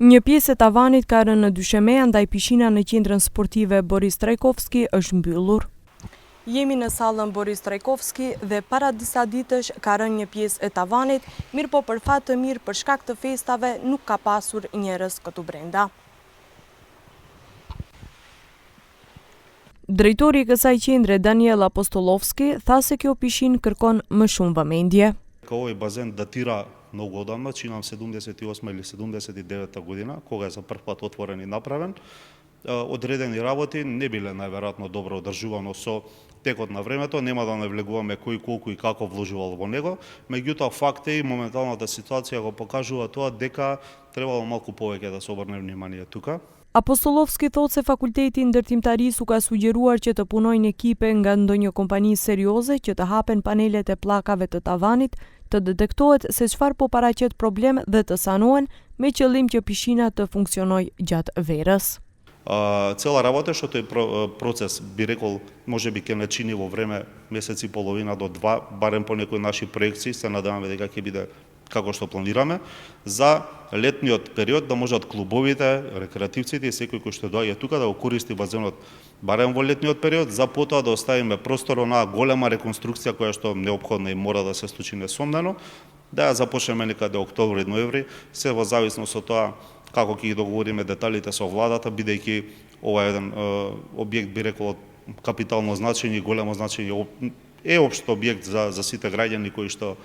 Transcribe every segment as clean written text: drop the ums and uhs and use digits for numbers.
Një pjesë e tavanit ka rënë në dysheme, andaj pishina në qendrën sportive Boris Trajkovski është mbyllur. Jemi në sallën Boris Trajkovski dhe para disa ditësh ka rënë një pjesë e tavanit, mirë po për fat të mirë për shkak të festave nuk ka pasur njerëz këtu brenda. Drejtori i kësaj qendre, Daniel Apostolovski, tha se kjo pishin kërkon më shumë vëmendje. Овој базен датира многу одамна, чинам 78 или 79 година, кога е за прв пат отворен и направен. Одредени работи не биле најверојатно добро одржувано со текот на времето, нема да навлегуваме кој колку и како вложувал во него, меѓутоа факт е и моменталната ситуација го покажува тоа дека требало малку повеќе да се обрне внимание тука. Apostolovski thot se fakulteti i ndërtimtarisë u ka sugjeruar që të punojnë ekipe nga ndonjë kompani serioze që të hapen panelet e pllakave të tavanit, të detektohet se çfarë po paraqet problem dhe të sanohen me qëllim që pishina të funksionojë gjatë verës. Цела работа што тој процес би рекол можеби ќе не чини во време месец и половина до 2, барем по некои наши проекции, се надеваме дека ќе биде како што планираме, за летниот период да можат клубовите, рекреативците и секој кој што доаѓа тука да го користи базенот барем во летниот период, за потоа да оставиме простор на голема реконструкција која што неопходна и мора да се случи несомнено, да ја започнеме некаде октомври-ноември, се во зависност од тоа како ќе ги договориме деталите со владата, бидејќи ова е еден објект би рекол од капитално значење и големо значење, е општ објект за сите граѓани кои што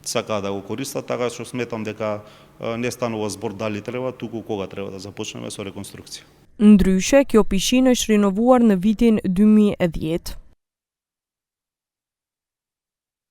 сакаат да го користат, така што сметам дека не станува збор дали треба, туку кога треба да започнеме со реконструкција. Ndryshe, kjo pishinë është rinovуар në vitin 2010.